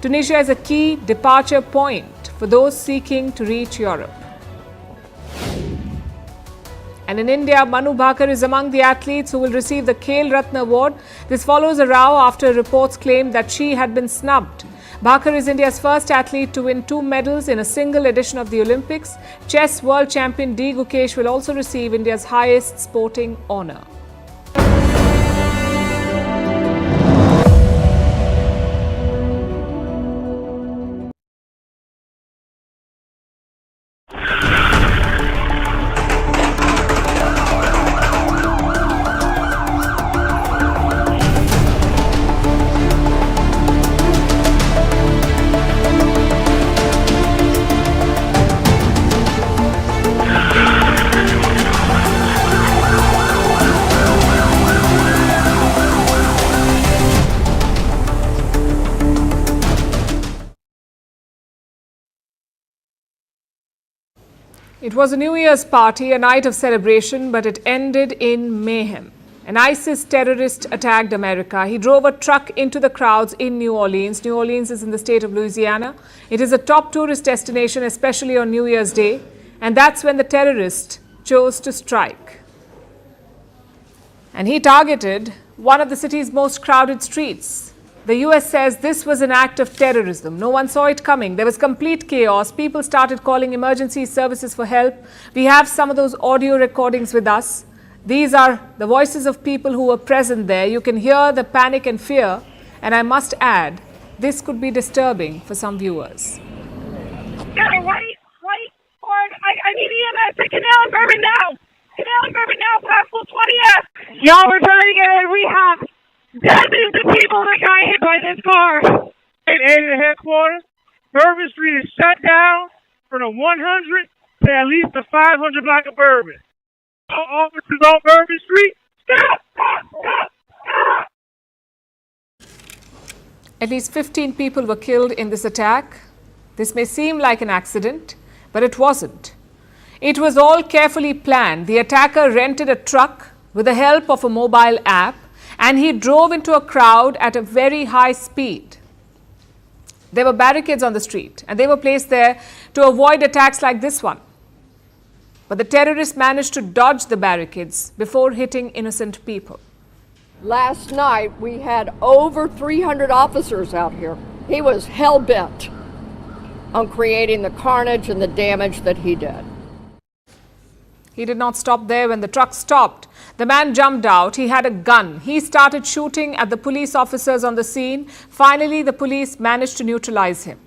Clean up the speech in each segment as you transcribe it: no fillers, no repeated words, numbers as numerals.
Tunisia is a key departure point for those seeking to reach Europe. And in India, Manu Bhaker is among the athletes who will receive the Khel Ratna Award. This follows a row after reports claimed that she had been snubbed. Bhaker is India's first athlete to win 2 medals in a single edition of the Olympics. Chess world champion D. Gukesh will also receive India's highest sporting honour. It was a New Year's party, a night of celebration, but it ended in mayhem. An ISIS terrorist attacked America. He drove a truck into the crowds in New Orleans. New Orleans is in the state of Louisiana. It is a top tourist destination, especially on New Year's Day. And that's when the terrorist chose to strike. And he targeted one of the city's most crowded streets. The US says this was an act of terrorism. No one saw it coming. There was complete chaos. People started calling emergency services for help. We have some of those audio recordings with us. These are the voices of people who were present there. You can hear the panic and fear. And I must add, this could be disturbing for some viewers. Gotta wait, or I need EMS to Canal and Bourbon now. Canal and Bourbon now, past 20F. Y'all were trying to get a rehab. Dozens of people that got hit by this car. At area headquarters, Bourbon Street is shut down from the 100 to at least the 500 block of Bourbon. All officers on Bourbon Street, stop! At least 15 people were killed in this attack. This may seem like an accident, but it wasn't. It was all carefully planned. The attacker rented a truck with the help of a mobile app, and he drove into a crowd at a very high speed. There were barricades on the street, and they were placed there to avoid attacks like this one. But the terrorists managed to dodge the barricades before hitting innocent people. Last night, we had over 300 officers out here. He was hell-bent on creating the carnage and the damage that he did. He did not stop there. When the truck stopped, the man jumped out. He had a gun. He started shooting at the police officers on the scene. Finally, the police managed to neutralize him.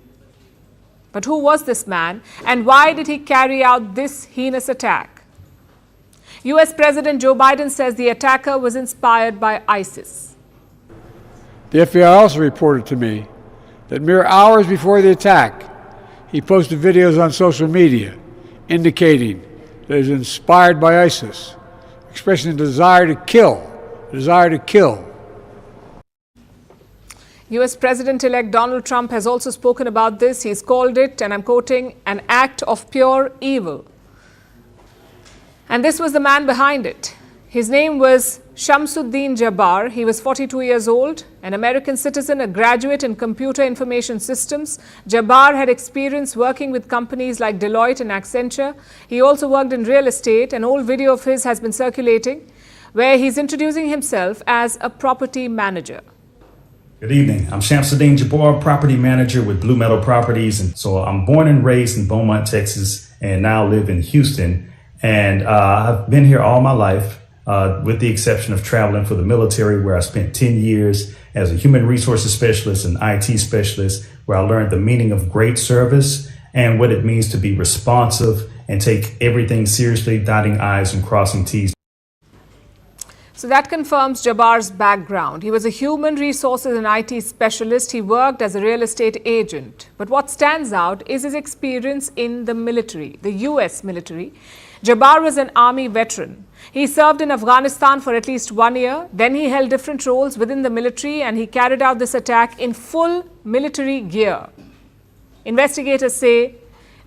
But who was this man, and why did he carry out this heinous attack? US President Joe Biden says the attacker was inspired by ISIS. The FBI also reported to me that mere hours before the attack, he posted videos on social media indicating that is inspired by ISIS, expressing a desire to kill, US President-elect Donald Trump has also spoken about this. He's called it, and I'm quoting, an act of pure evil. And this was the man behind it. His name was Shamsud-Din Jabbar. He was 42 years old, an American citizen, a graduate in computer information systems. Jabbar had experience working with companies like Deloitte and Accenture. He also worked in real estate. An old video of his has been circulating where he's introducing himself as a property manager. Good evening. I'm Shamsud-Din Jabbar, property manager with Blue Metal Properties. And so I'm born and raised in Beaumont, Texas, and now live in Houston. And I've been here all my life. With the exception of traveling for the military, where I spent 10 years as a human resources specialist and IT specialist, where I learned the meaning of great service and what it means to be responsive and take everything seriously, dotting I's and crossing T's. So that confirms Jabbar's background. He was a human resources and IT specialist. He worked as a real estate agent. But what stands out is his experience in the military, the US military. Jabbar was an army veteran. He served in Afghanistan for at least 1 year. Then he held different roles within the military, and he carried out this attack in full military gear. Investigators say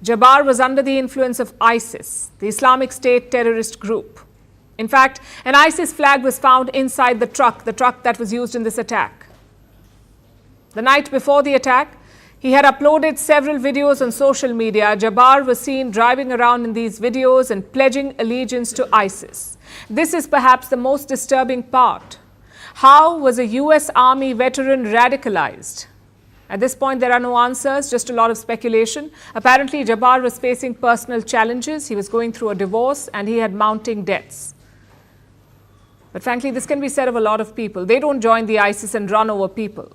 Jabbar was under the influence of ISIS, the Islamic State terrorist group. In fact, an ISIS flag was found inside the truck that was used in this attack. The night before the attack, He had uploaded several videos on social media. Jabbar was seen driving around in these videos and pledging allegiance to ISIS. This is perhaps the most disturbing part. How was a US Army veteran radicalized? At this point, there are no answers, just a lot of speculation. Apparently, Jabbar was facing personal challenges. He was going through a divorce and he had mounting debts. But frankly, this can be said of a lot of people. They don't join the ISIS and run over people.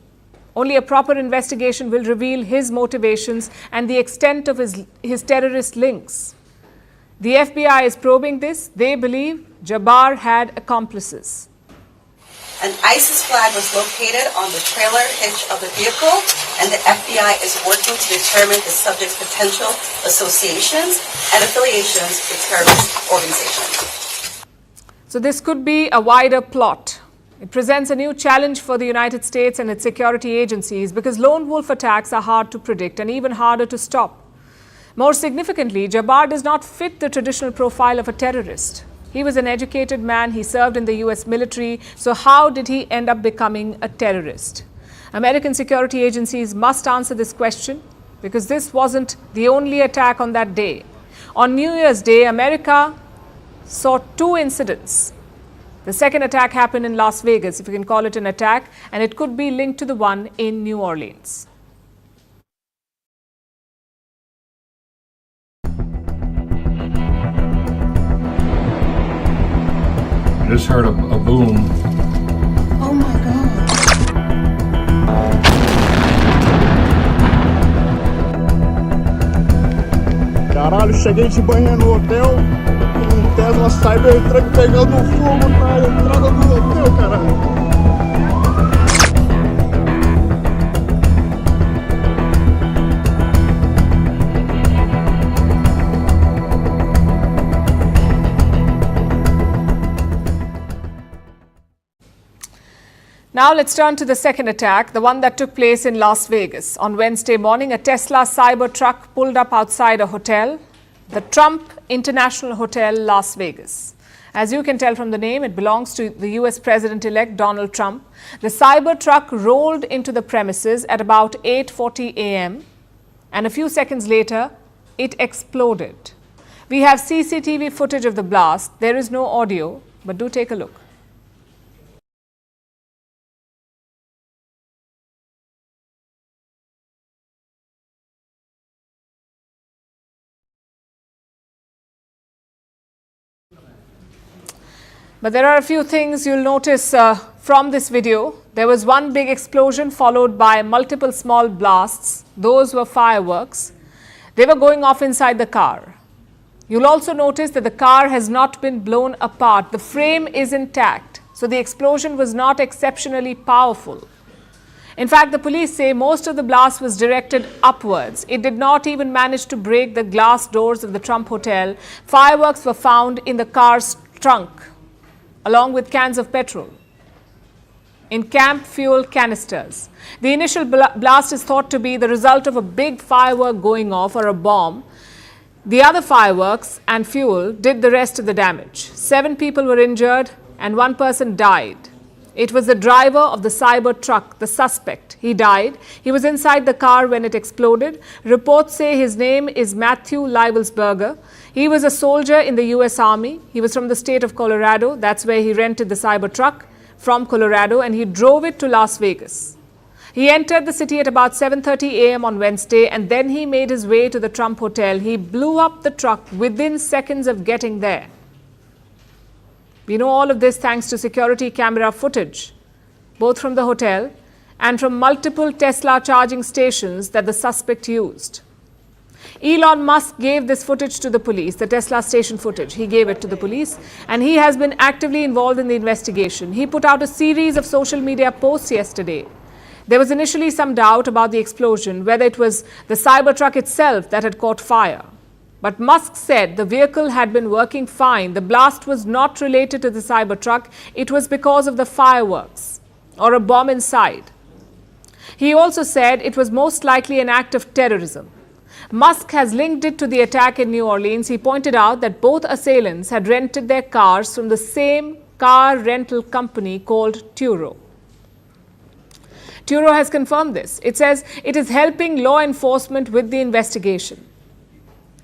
Only a proper investigation will reveal his motivations and the extent of his terrorist links. The FBI is probing this. They believe Jabbar had accomplices. An ISIS flag was located on the trailer hitch of the vehicle, and the FBI is working to determine the subject's potential associations and affiliations with terrorist organizations. So this could be a wider plot. It presents a new challenge for the United States and its security agencies because lone wolf attacks are hard to predict and even harder to stop. More significantly, Jabbar does not fit the traditional profile of a terrorist. He was an educated man, he served in the US military, so how did he end up becoming a terrorist? American security agencies must answer this question because this wasn't the only attack on that day. On New Year's Day, America saw two incidents. The second attack happened in Las Vegas, if you can call it an attack, and it could be linked to the one in New Orleans. I just heard a boom. Oh my God. Caralho, cheguei de manhã no hotel, um Tesla Cybertruck pegando fogo na entrada do hotel, caralho. Now let's turn to the second attack, the one that took place in Las Vegas. On Wednesday morning, a Tesla Cybertruck pulled up outside a hotel, the Trump International Hotel, Las Vegas. As you can tell from the name, it belongs to the US President-elect Donald Trump. The Cybertruck rolled into the premises at about 8:40 a.m. and a few seconds later, it exploded. We have CCTV footage of the blast. There is no audio, but do take a look. But there are a few things you'll notice from this video. There was one big explosion followed by multiple small blasts. Those were fireworks. They were going off inside the car. You'll also notice that the car has not been blown apart. The frame is intact. So the explosion was not exceptionally powerful. In fact, the police say most of the blast was directed upwards. It did not even manage to break the glass doors of the Trump Hotel. Fireworks were found in the car's trunk, along with cans of petrol in camp fuel canisters. The initial blast is thought to be the result of a big firework going off or a bomb. The other fireworks and fuel did the rest of the damage. 7 people were injured and 1 person died. It was the driver of the Cybertruck, the suspect. He died. He was inside the car when it exploded. Reports say his name is Matthew Leibelsberger. He was a soldier in the US Army. He was from the state of Colorado. That's where he rented the Cybertruck from Colorado, and he drove it to Las Vegas. He entered the city at about 7:30 a.m. on Wednesday, and then he made his way to the Trump Hotel. He blew up the truck within seconds of getting there. We know all of this thanks to security camera footage, both from the hotel and from multiple Tesla charging stations that the suspect used. Elon Musk gave this footage to the police, the Tesla station footage. He gave it to the police, and he has been actively involved in the investigation. He put out a series of social media posts yesterday. There was initially some doubt about the explosion, whether it was the Cybertruck itself that had caught fire. But Musk said the vehicle had been working fine. The blast was not related to the Cybertruck. It was because of the fireworks or a bomb inside. He also said it was most likely an act of terrorism. Musk has linked it to the attack in New Orleans. He pointed out that both assailants had rented their cars from the same car rental company called Turo. Turo has confirmed this. It says it is helping law enforcement with the investigation.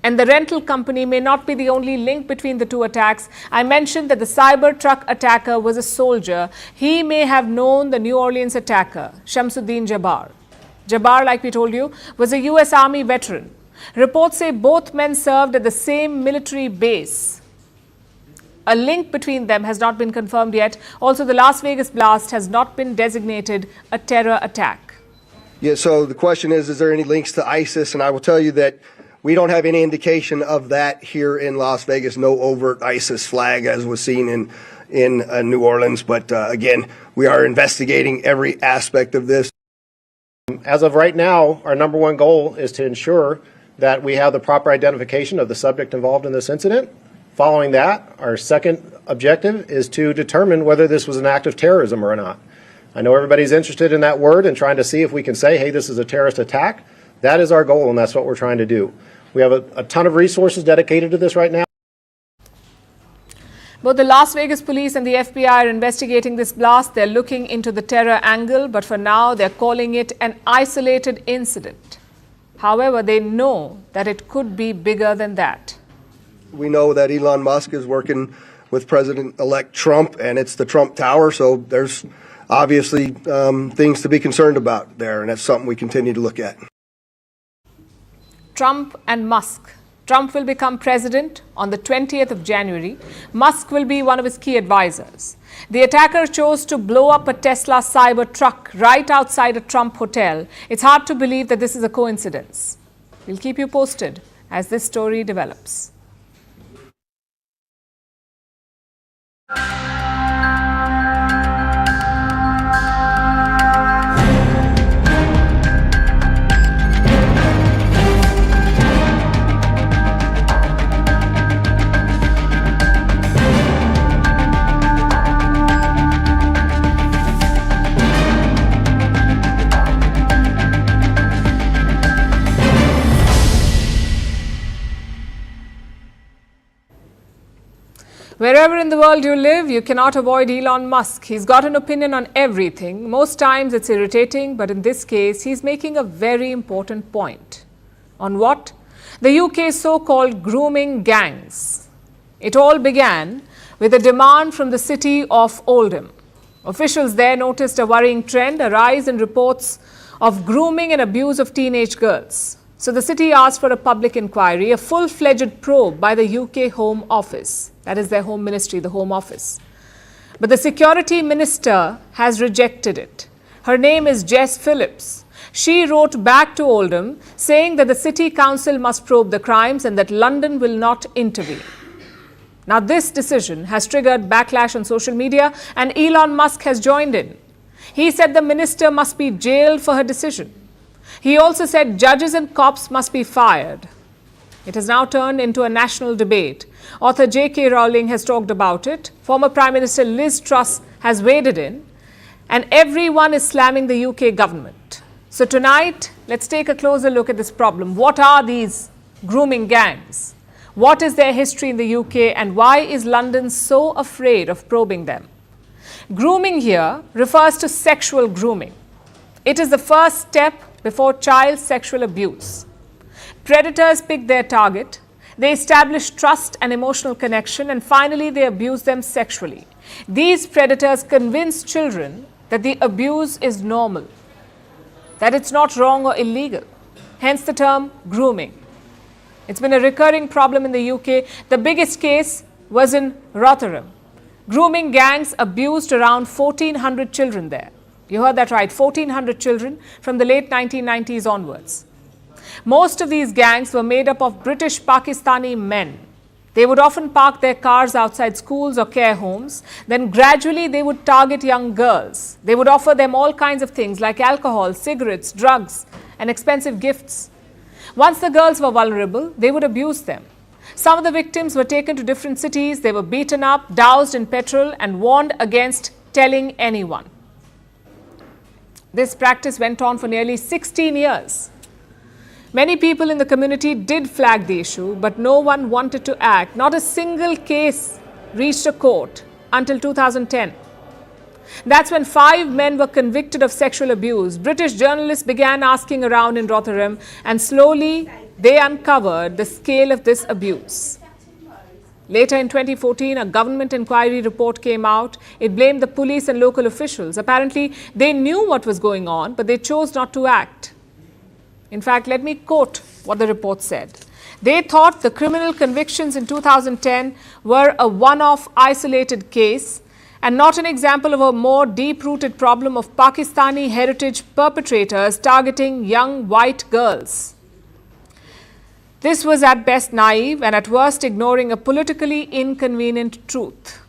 And the rental company may not be the only link between the two attacks. I mentioned that the cyber truck attacker was a soldier. He may have known the New Orleans attacker, Shamsud-Din Jabbar. Jabbar, like we told you, was a US Army veteran. Reports say both men served at the same military base. A link between them has not been confirmed yet. Also, the Las Vegas blast has not been designated a terror attack. Yeah, so the question is there any links to ISIS? And I will tell you that we don't have any indication of that here in Las Vegas. No overt ISIS flag as was seen in New Orleans. But again, we are investigating every aspect of this. As of right now, our number one goal is to ensure that we have the proper identification of the subject involved in this incident. Following that, our second objective is to determine whether this was an act of terrorism or not. I know everybody's interested in that word and trying to see if we can say, hey, this is a terrorist attack. That is our goal, and that's what we're trying to do. We have a ton of resources dedicated to this right now. Both the Las Vegas police and the FBI are investigating this blast. They're looking into the terror angle, but for now, they're calling it an isolated incident. However, they know that it could be bigger than that. We know that Elon Musk is working with President-elect Trump, and it's the Trump Tower, so there's obviously things to be concerned about there, and that's something we continue to look at. Trump and Musk. Trump will become president on the 20th of January. Musk will be one of his key advisors. The attacker chose to blow up a Tesla cyber truck right outside a Trump hotel. It's hard to believe that this is a coincidence. We'll keep you posted as this story develops. Wherever in the world you live, you cannot avoid Elon Musk. He's got an opinion on everything. Most times it's irritating, but in this case, he's making a very important point. On what? The UK's so-called grooming gangs. It all began with a demand from the city of Oldham. Officials there noticed a worrying trend, a rise in reports of grooming and abuse of teenage girls. So the city asked for a public inquiry, a full-fledged probe by the UK Home Office. That is their Home Ministry, the Home Office. But the Security Minister has rejected it. Her name is Jess Phillips. She wrote back to Oldham saying that the City Council must probe the crimes and that London will not intervene. Now this decision has triggered backlash on social media and Elon Musk has joined in. He said the minister must be jailed for her decision. He also said judges and cops must be fired. It has now turned into a national debate. Author J.K. Rowling has talked about it. Former Prime Minister Liz Truss has waded in. And everyone is slamming the UK government. So tonight, let's take a closer look at this problem. What are these grooming gangs? What is their history in the UK and why is London so afraid of probing them? Grooming here refers to sexual grooming. It is the first step before child sexual abuse. Predators pick their target, they establish trust and emotional connection, and finally they abuse them sexually. These predators convince children that the abuse is normal, that it's not wrong or illegal. Hence the term grooming. It's been a recurring problem in the UK. The biggest case was in Rotherham. Grooming gangs abused around 1,400 children there. You heard that right, 1,400 children from the late 1990s onwards. Most of these gangs were made up of British Pakistani men. They would often park their cars outside schools or care homes. Then gradually they would target young girls. They would offer them all kinds of things like alcohol, cigarettes, drugs, and expensive gifts. Once the girls were vulnerable, they would abuse them. Some of the victims were taken to different cities. They were beaten up, doused in petrol, and warned against telling anyone. This practice went on for nearly 16 years. Many people in the community did flag the issue, but no one wanted to act. Not a single case reached a court until 2010. That's when 5 men were convicted of sexual abuse. British journalists began asking around in Rotherham, and slowly they uncovered the scale of this abuse. Later in 2014, a government inquiry report came out. It blamed the police and local officials. Apparently, they knew what was going on, but they chose not to act. In fact, let me quote what the report said. They thought the criminal convictions in 2010 were a one-off isolated case and not an example of a more deep-rooted problem of Pakistani heritage perpetrators targeting young white girls. This was at best naive and at worst ignoring a politically inconvenient truth.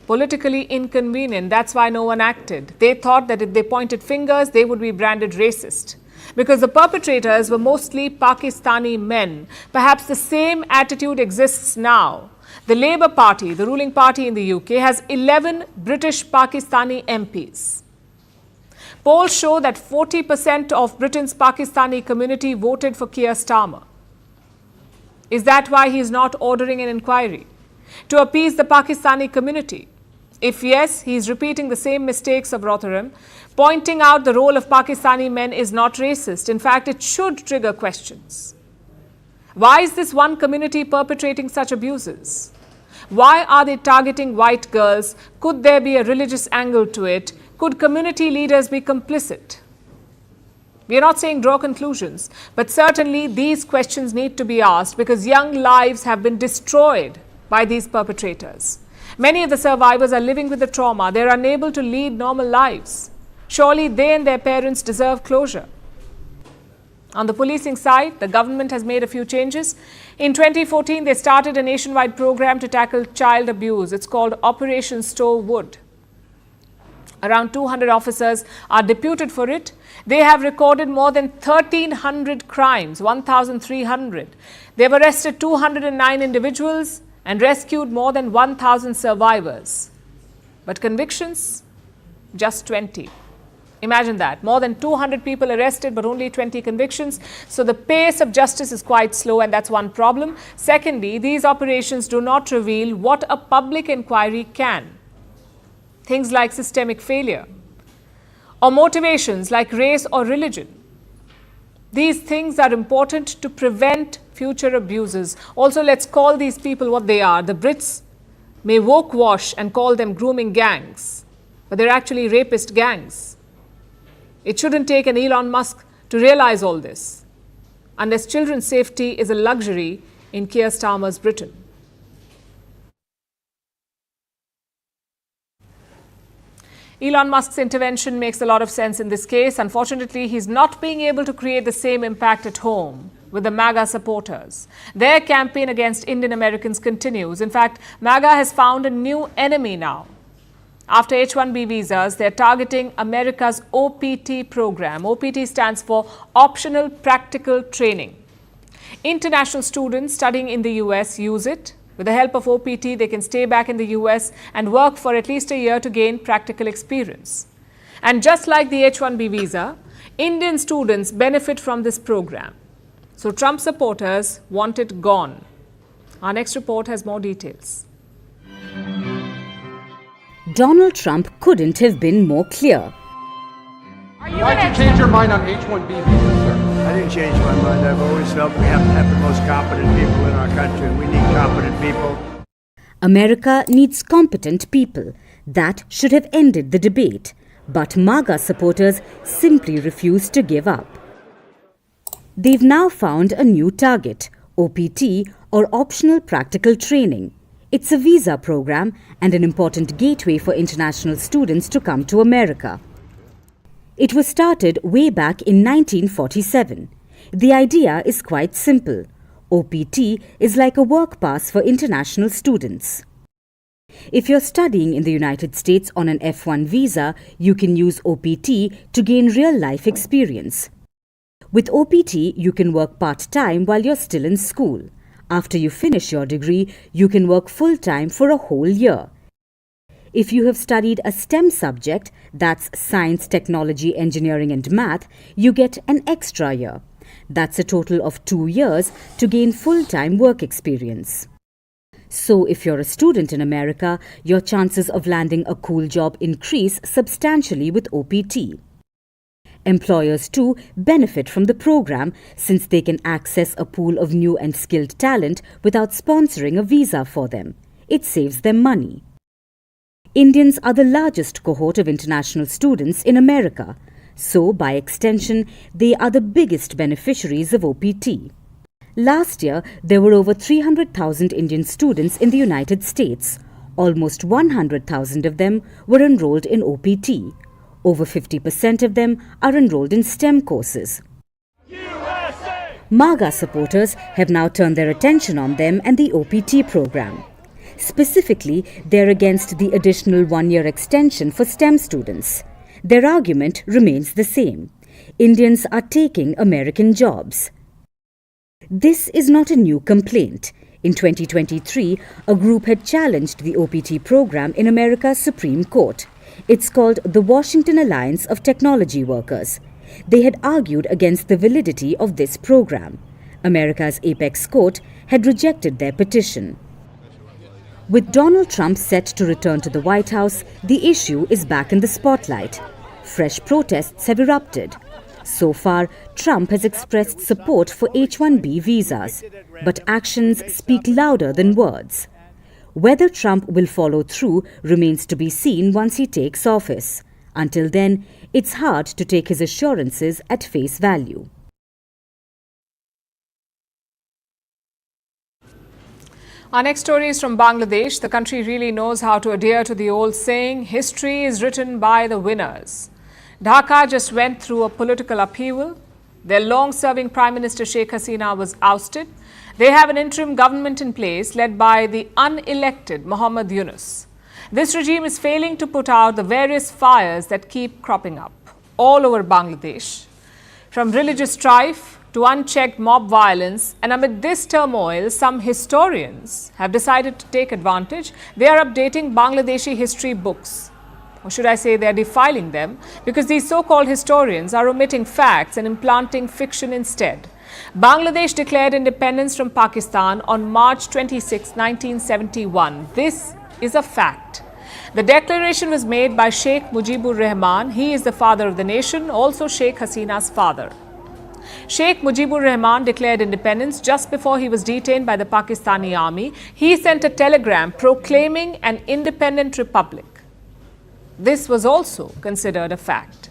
Politically inconvenient, that's why no one acted. They thought that if they pointed fingers, they would be branded racist. Because the perpetrators were mostly Pakistani men. Perhaps the same attitude exists now. The Labour Party, the ruling party in the UK, has 11 British Pakistani MPs. Polls show that 40% of Britain's Pakistani community voted for Keir Starmer. Is that why he is not ordering an inquiry? To appease the Pakistani community? If yes, he is repeating the same mistakes of Rotherham. Pointing out the role of Pakistani men is not racist. In fact, it should trigger questions. Why is this one community perpetrating such abuses? Why are they targeting white girls? Could there be a religious angle to it? Could community leaders be complicit? We are not saying draw conclusions, but certainly these questions need to be asked because young lives have been destroyed by these perpetrators. Many of the survivors are living with the trauma. They are unable to lead normal lives. Surely they and their parents deserve closure. On the policing side, the government has made a few changes. In 2014, they started a nationwide program to tackle child abuse. It's called Operation Stow Wood. Around 200 officers are deputed for it. They have recorded more than 1,300 crimes, 1,300. They have arrested 209 individuals and rescued more than 1,000 survivors. But convictions? Just 20. Imagine that. More than 200 people arrested, but only 20 convictions. So the pace of justice is quite slow, and that's one problem. Secondly, these operations do not reveal what a public inquiry can. Things like systemic failure or motivations like race or religion. These things are important to prevent future abuses. Also, let's call these people what they are. The Brits may woke wash and call them grooming gangs, but they're actually rapist gangs. It shouldn't take an Elon Musk to realize all this, unless children's safety is a luxury in Keir Starmer's Britain. Elon Musk's intervention makes a lot of sense in this case. Unfortunately, he's not being able to create the same impact at home with the MAGA supporters. Their campaign against Indian Americans continues. In fact, MAGA has found a new enemy now. After H-1B visas, they're targeting America's OPT program. OPT stands for Optional Practical Training. International students studying in the US use it. With the help of OPT, they can stay back in the US and work for at least a year to gain practical experience. And just like the H-1B visa, Indian students benefit from this program. So Trump supporters want it gone. Our next report has more details. Donald Trump couldn't have been more clear. Why'd you change your mind on H-1B visas, sir? I didn't change my mind. I've always felt we have to have the most competent people in our country. We need competent people. America needs competent people. That should have ended the debate. But MAGA supporters simply refuse to give up. They've now found a new target, OPT, or Optional Practical Training. It's a visa program and an important gateway for international students to come to America. It was started way back in 1947. The idea is quite simple. OPT is like a work pass for international students. If you're studying in the United States on an F1 visa, you can use OPT to gain real-life experience. With OPT, you can work part-time while you're still in school. After you finish your degree, you can work full-time for a whole year. If you have studied a STEM subject, that's science, technology, engineering and math, you get an extra year. That's a total of 2 years to gain full-time work experience. So if you're a student in America, your chances of landing a cool job increase substantially with OPT. Employers too benefit from the program since they can access a pool of new and skilled talent without sponsoring a visa for them. It saves them money. Indians are the largest cohort of international students in America, so by extension, they are the biggest beneficiaries of OPT. Last year, there were over 300,000 Indian students in the United States. Almost 100,000 of them were enrolled in OPT. Over 50% of them are enrolled in STEM courses. MAGA supporters have now turned their attention on them and the OPT program. Specifically, they're against the additional one-year extension for STEM students. Their argument remains the same. Indians are taking American jobs. This is not a new complaint. In 2023, a group had challenged the OPT program in America's Supreme Court. It's called the Washington Alliance of Technology Workers. They had argued against the validity of this program. America's apex court had rejected their petition. With Donald Trump set to return to the White House, the issue is back in the spotlight. Fresh protests have erupted. So far, Trump has expressed support for H-1B visas, but actions speak louder than words. Whether Trump will follow through remains to be seen once he takes office. Until then, it's hard to take his assurances at face value. Our next story is from Bangladesh. The country really knows how to adhere to the old saying, history is written by the winners. Dhaka just went through a political upheaval. Their long-serving Prime Minister Sheikh Hasina was ousted. They have an interim government in place led by the unelected Muhammad Yunus. This regime is failing to put out the various fires that keep cropping up all over Bangladesh. From religious strife to unchecked mob violence, and amid this turmoil, some historians have decided to take advantage. They are updating Bangladeshi history books. Or should I say they are defiling them, because these so-called historians are omitting facts and implanting fiction instead. Bangladesh declared independence from Pakistan on March 26, 1971. This is a fact. The declaration was made by Sheikh Mujibur Rahman. He is the father of the nation, also Sheikh Hasina's father. Sheikh Mujibur Rahman declared independence just before he was detained by the Pakistani army. He sent a telegram proclaiming an independent republic. This was also considered a fact.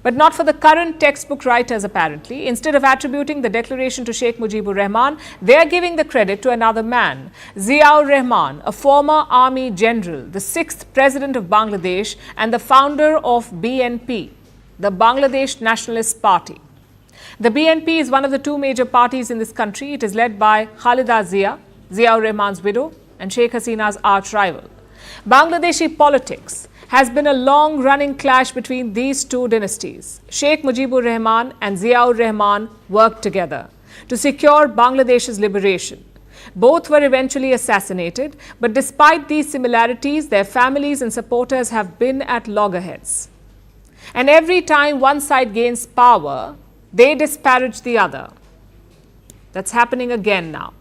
But not for the current textbook writers, apparently. Instead of attributing the declaration to Sheikh Mujibur Rahman, they are giving the credit to another man, Ziaur Rahman, a former army general, the 6th president of Bangladesh and the founder of BNP, the Bangladesh Nationalist Party. The BNP is one of the two major parties in this country. It is led by Khalida Zia, Ziaur Rahman's widow, and Sheikh Hasina's arch rival. Bangladeshi politics has been a long-running clash between these two dynasties. Sheikh Mujibur Rahman and Ziaur Rahman worked together to secure Bangladesh's liberation. Both were eventually assassinated, but despite these similarities, their families and supporters have been at loggerheads. And every time one side gains power, they disparage the other. That's happening again now.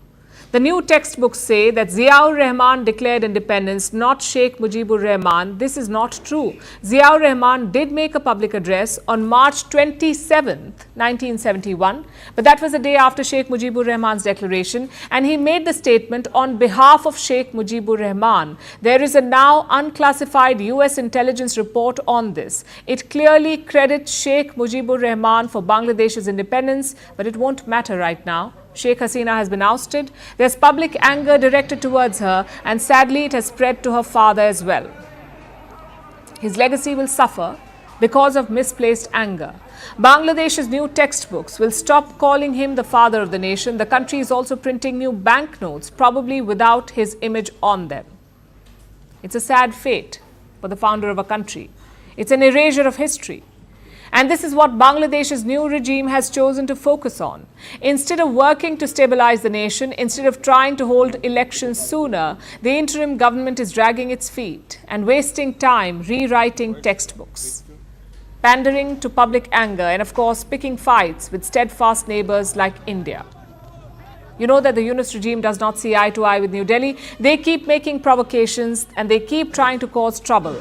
The new textbooks say that Ziaur Rahman declared independence, not Sheikh Mujibur Rahman. This is not true. Ziaur Rahman did make a public address on March 27, 1971, but that was the day after Sheikh Mujibur Rahman's declaration, and he made the statement on behalf of Sheikh Mujibur Rahman. There is a now unclassified US intelligence report on this. It clearly credits Sheikh Mujibur Rahman for Bangladesh's independence, but it won't matter right now. Sheikh Hasina has been ousted. There's public anger directed towards her, and sadly it has spread to her father as well. His legacy will suffer because of misplaced anger. Bangladesh's new textbooks will stop calling him the father of the nation. The country is also printing new banknotes, probably without his image on them. It's a sad fate for the founder of a country. It's an erasure of history. And this is what Bangladesh's new regime has chosen to focus on. Instead of working to stabilize the nation, instead of trying to hold elections sooner, the interim government is dragging its feet and wasting time rewriting textbooks, pandering to public anger, and of course picking fights with steadfast neighbors like India. You know that the Yunus regime does not see eye to eye with New Delhi. They keep making provocations and they keep trying to cause trouble.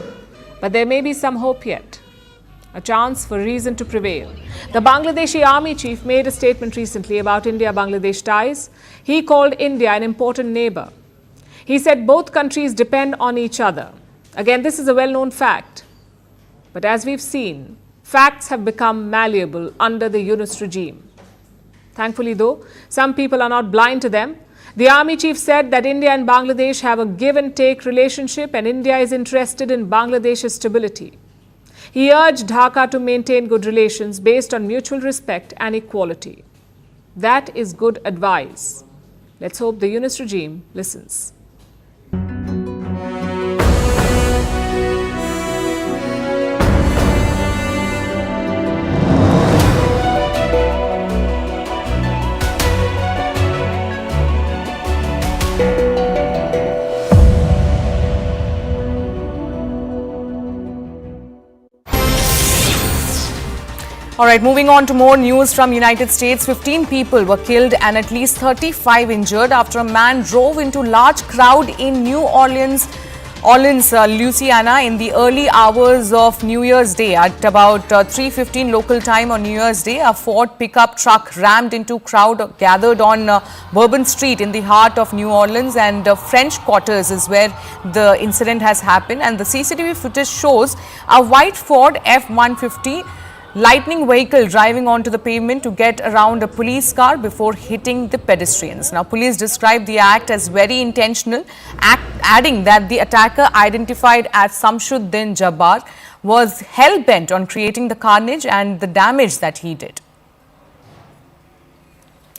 But there may be some hope yet. A chance for reason to prevail. The Bangladeshi army chief made a statement recently about India-Bangladesh ties. He called India an important neighbor. He said both countries depend on each other. Again, this is a well-known fact. But as we've seen, facts have become malleable under the Yunus regime. Thankfully, though, some people are not blind to them. The army chief said that India and Bangladesh have a give-and-take relationship and India is interested in Bangladesh's stability. He urged Dhaka to maintain good relations based on mutual respect and equality. That is good advice. Let's hope the Yunus regime listens. All right, moving on to more news from United States. 15 people were killed and at least 35 injured after a man drove into large crowd in New Orleans, Louisiana in the early hours of New Year's Day. At about 3:15 local time on New Year's Day, a Ford pickup truck rammed into crowd gathered on Bourbon Street in the heart of New Orleans, and French Quarters is where the incident has happened. And the CCTV footage shows a white Ford F-150 Lightning vehicle driving onto the pavement to get around a police car before hitting the pedestrians. Now, police described the act as very intentional, adding that the attacker, identified as Shamsud-Din Jabbar, was hell-bent on creating the carnage and the damage that he did.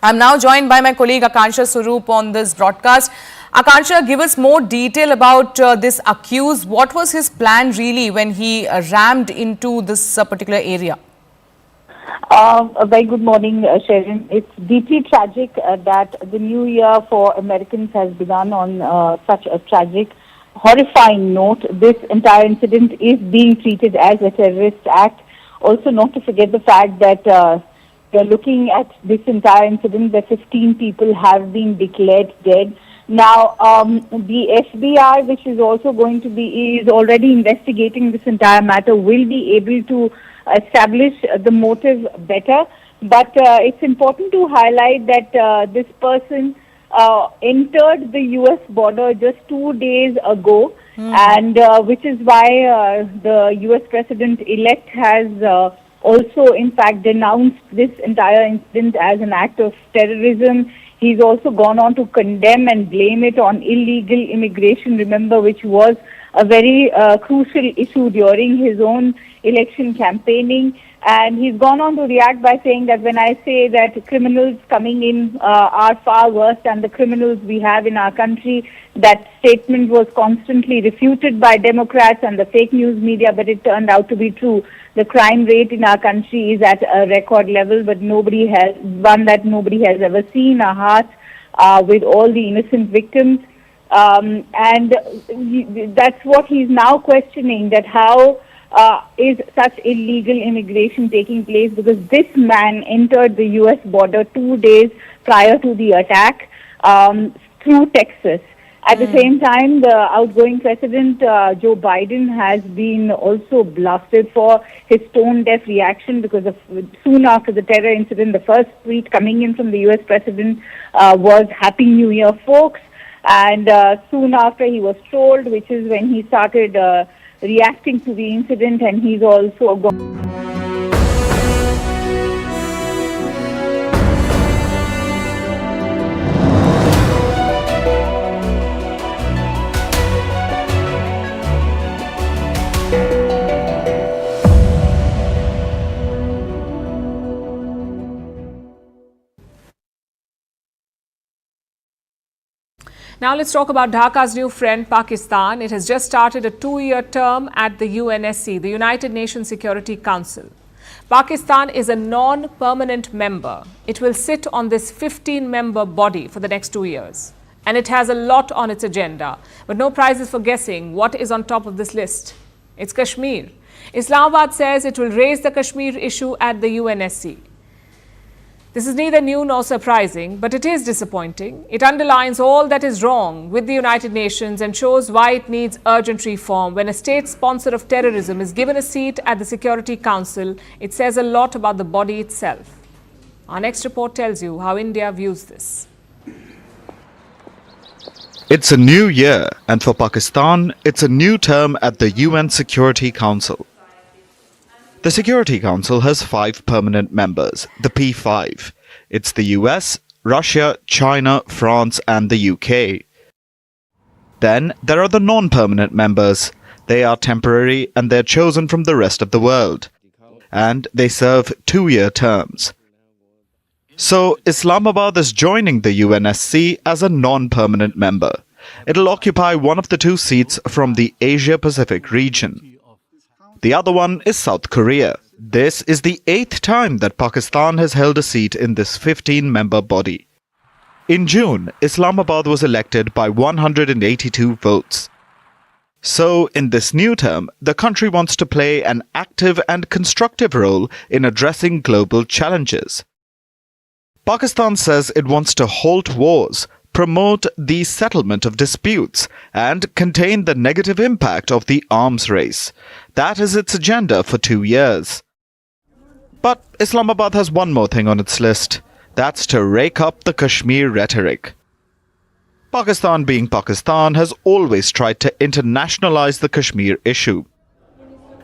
I'm now joined by my colleague Akansha Swaroop on this broadcast. Akansha, give us more detail about this accused. What was his plan really when he rammed into this particular area? A very good morning, Sharon. It's deeply tragic that the new year for Americans has begun on such a tragic, horrifying note. This entire incident is being treated as a terrorist act. Also, not to forget the fact that we're looking at this entire incident, that 15 people have been declared dead. Now, the FBI, which is also going to be, is already investigating this entire matter, will be able to establish the motive better. But it's important to highlight that this person entered the U.S. border just 2 days ago, and which is why the U.S. President-elect has also, in fact, denounced this entire incident as an act of terrorism. He's also gone on to condemn and blame it on illegal immigration, remember, which was a very crucial issue during his own election campaigning. And he's gone on to react by saying that when I say that criminals coming in are far worse than the criminals we have in our country, that statement was constantly refuted by Democrats and the fake news media, but it turned out to be true. The crime rate in our country is at a record level, but nobody has ever seen. Our hearts with all the innocent victims. And that's what he's now questioning, that how is such illegal immigration taking place, because this man entered the U.S. border 2 days prior to the attack through Texas. At the same time, the outgoing President, Joe Biden, has been also blasted for his tone-deaf reaction, because soon after the terror incident, the first tweet coming in from the U.S. President was Happy New Year, folks. And soon after, he was trolled, which is when he started reacting to the incident, and he's also gone. Now let's talk about Dhaka's new friend, Pakistan. It has just started a 2-year term at the UNSC, the United Nations Security Council. Pakistan is a non-permanent member. It will sit on this 15-member body for the next 2 years. And it has a lot on its agenda. But no prizes for guessing what is on top of this list. It's Kashmir. Islamabad says it will raise the Kashmir issue at the UNSC. This is neither new nor surprising, but it is disappointing. It underlines all that is wrong with the United Nations and shows why it needs urgent reform. When a state sponsor of terrorism is given a seat at the Security Council, it says a lot about the body itself. Our next report tells you how India views this. It's a new year, and for Pakistan, it's a new term at the UN Security Council. The Security Council has 5 permanent members, the P5. It's the US, Russia, China, France, and the UK. Then there are the non-permanent members. They are temporary and they're chosen from the rest of the world. And they serve 2-year terms. So Islamabad is joining the UNSC as a non-permanent member. It'll occupy one of the 2 seats from the Asia-Pacific region. The other one is South Korea. This is the 8th time that Pakistan has held a seat in this 15-member body. In June, Islamabad was elected by 182 votes. So, in this new term, the country wants to play an active and constructive role in addressing global challenges. Pakistan says it wants to halt wars, promote the settlement of disputes, and contain the negative impact of the arms race. That is its agenda for 2 years. But Islamabad has one more thing on its list. That's to rake up the Kashmir rhetoric. Pakistan, being Pakistan, has always tried to internationalize the Kashmir issue.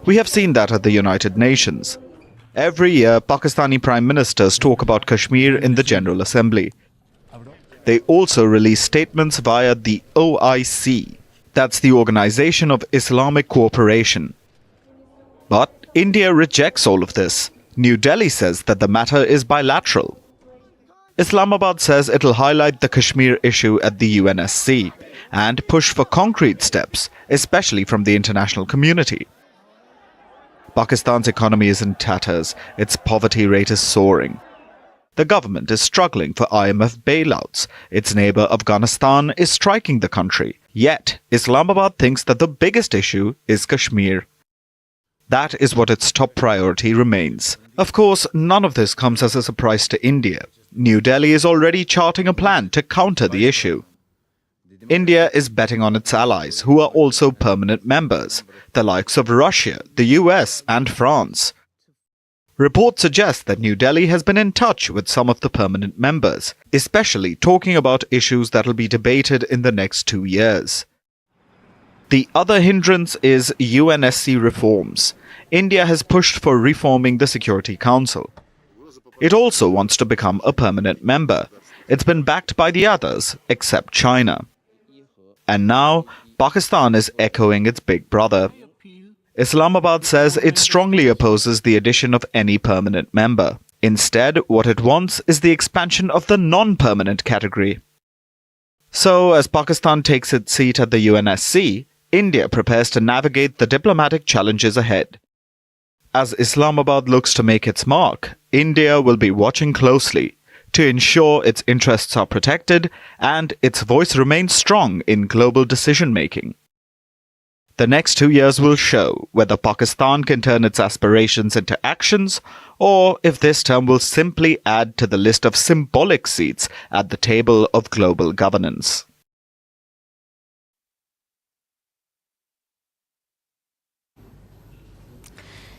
We have seen that at the United Nations. Every year, Pakistani prime ministers talk about Kashmir in the General Assembly. They also release statements via the OIC. That's the Organization of Islamic Cooperation. But India rejects all of this. New Delhi says that the matter is bilateral. Islamabad says it'll highlight the Kashmir issue at the UNSC and push for concrete steps, especially from the international community. Pakistan's economy is in tatters. Its poverty rate is soaring. The government is struggling for IMF bailouts. Its neighbor Afghanistan is striking the country. Yet, Islamabad thinks that the biggest issue is Kashmir. That is what its top priority remains. Of course, none of this comes as a surprise to India. New Delhi is already charting a plan to counter the issue. India is betting on its allies, who are also permanent members, the likes of Russia, the US, and France. Reports suggest that New Delhi has been in touch with some of the permanent members, especially talking about issues that will be debated in the next 2 years. The other hindrance is UNSC reforms. India has pushed for reforming the Security Council. It also wants to become a permanent member. It's been backed by the others, except China. And now, Pakistan is echoing its big brother. Islamabad says it strongly opposes the addition of any permanent member. Instead, what it wants is the expansion of the non-permanent category. So, as Pakistan takes its seat at the UNSC, India prepares to navigate the diplomatic challenges ahead. As Islamabad looks to make its mark, India will be watching closely to ensure its interests are protected and its voice remains strong in global decision-making. The next 2 years will show whether Pakistan can turn its aspirations into actions or if this term will simply add to the list of symbolic seats at the table of global governance.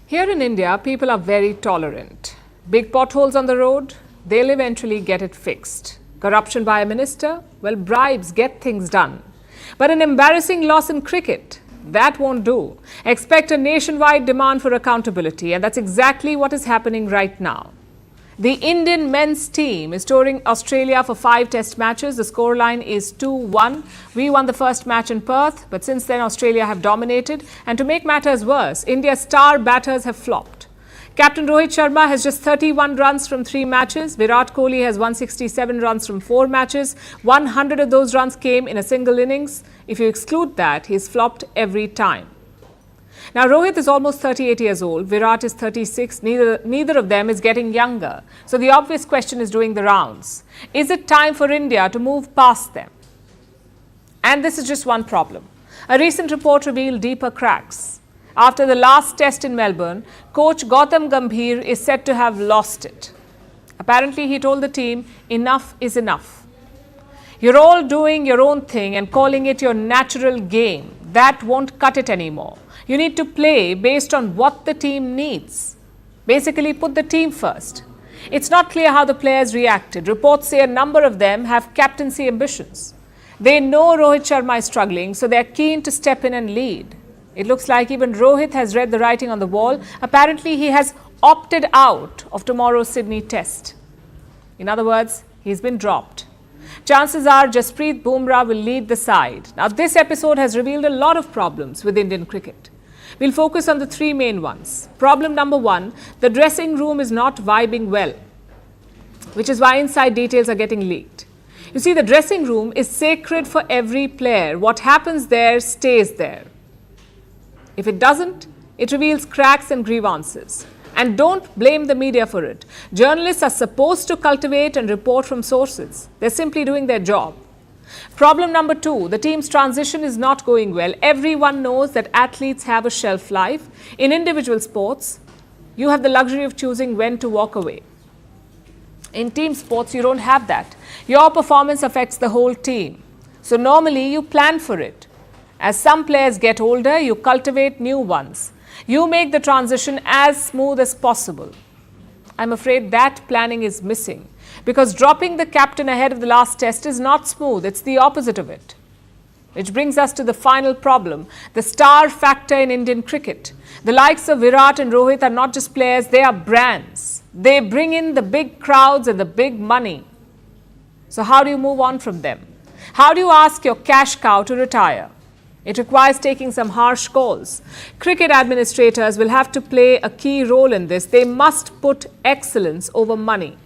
Here in India, people are very tolerant. Big potholes on the road, they'll eventually get it fixed. Corruption by a minister? Well, bribes get things done. But an embarrassing loss in cricket? That won't do. Expect a nationwide demand for accountability, and that's exactly what is happening right now. The Indian men's team is touring Australia for 5 test matches. The scoreline is 2-1. We won the first match in Perth, but since then Australia have dominated. And to make matters worse, India's star batters have flopped. Captain Rohit Sharma has just 31 runs from 3 matches. Virat Kohli has 167 runs from 4 matches. 100 of those runs came in a single innings. If you exclude that, he's flopped every time. Now, Rohit is almost 38 years old. Virat is 36. Neither of them is getting younger. So the obvious question is doing the rounds. Is it time for India to move past them? And this is just one problem. A recent report revealed deeper cracks. After the last test in Melbourne, coach Gautam Gambhir is said to have lost it. Apparently, he told the team, enough is enough. You're all doing your own thing and calling it your natural game. That won't cut it anymore. You need to play based on what the team needs. Basically, put the team first. It's not clear how the players reacted. Reports say a number of them have captaincy ambitions. They know Rohit Sharma is struggling, so they're keen to step in and lead. It looks like even Rohit has read the writing on the wall. Apparently, he has opted out of tomorrow's Sydney test. In other words, he's been dropped. Chances are Jasprit Bumrah will lead the side. Now, this episode has revealed a lot of problems with Indian cricket. We'll focus on the three main ones. Problem number one, the dressing room is not vibing well, which is why inside details are getting leaked. You see, the dressing room is sacred for every player. What happens there stays there. If it doesn't, it reveals cracks and grievances. And don't blame the media for it. Journalists are supposed to cultivate and report from sources. They're simply doing their job. Problem number two, the team's transition is not going well. Everyone knows that athletes have a shelf life. In individual sports, you have the luxury of choosing when to walk away. In team sports, you don't have that. Your performance affects the whole team. So normally, you plan for it. As some players get older, you cultivate new ones. You make the transition as smooth as possible. I'm afraid that planning is missing because dropping the captain ahead of the last test is not smooth. It's the opposite of it. Which brings us to the final problem, the star factor in Indian cricket. The likes of Virat and Rohit are not just players, they are brands. They bring in the big crowds and the big money. So how do you move on from them? How do you ask your cash cow to retire? It requires taking some harsh calls. Cricket administrators will have to play a key role in this. They must put excellence over money.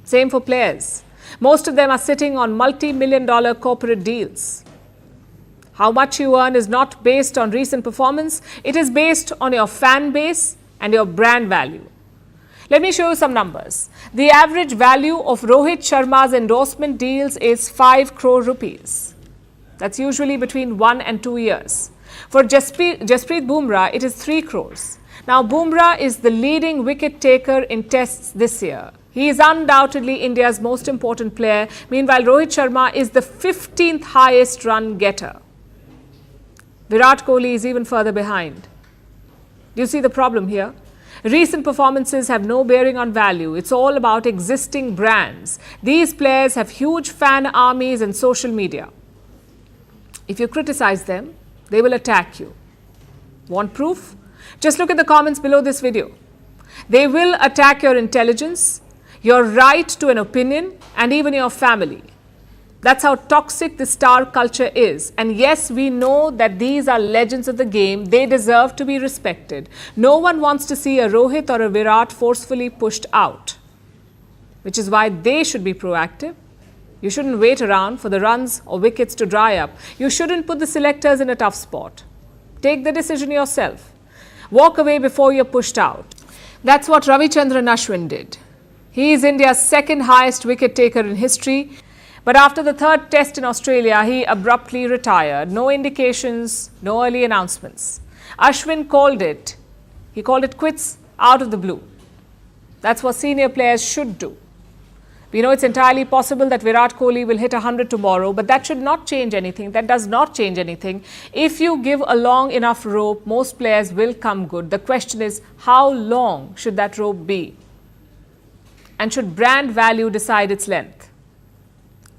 Same for players. Most of them are sitting on multi-million-dollar corporate deals. How much you earn is not based on recent performance. It is based on your fan base and your brand value. Let me show you some numbers. The average value of Rohit Sharma's endorsement deals is 5 crore rupees. That's usually between 1 and 2 years. For Jasprit Bumrah, it is 3 crores. Now, Bumrah is the leading wicket taker in tests this year. He is undoubtedly India's most important player. Meanwhile, Rohit Sharma is the 15th highest run getter. Virat Kohli is even further behind. Do you see the problem here? Recent performances have no bearing on value. It's all about existing brands. These players have huge fan armies and social media. If you criticize them, they will attack you. Want proof? Just look at the comments below this video. They will attack your intelligence, your right to an opinion, and even your family. That's how toxic the star culture is. And yes, we know that these are legends of the game. They deserve to be respected. No one wants to see a Rohit or a Virat forcefully pushed out, which is why they should be proactive. You shouldn't wait around for the runs or wickets to dry up. You shouldn't put the selectors in a tough spot. Take the decision yourself. Walk away before you're pushed out. That's what Ravichandran Ashwin did. He is India's second highest wicket taker in history. But after the third test in Australia, he abruptly retired. No indications, no early announcements. Ashwin called it quits out of the blue. That's what senior players should do. We know it's entirely possible that Virat Kohli will hit 100 tomorrow, but that should not change anything. That does not change anything. If you give a long enough rope, most players will come good. The question is, how long should that rope be? And should brand value decide its length?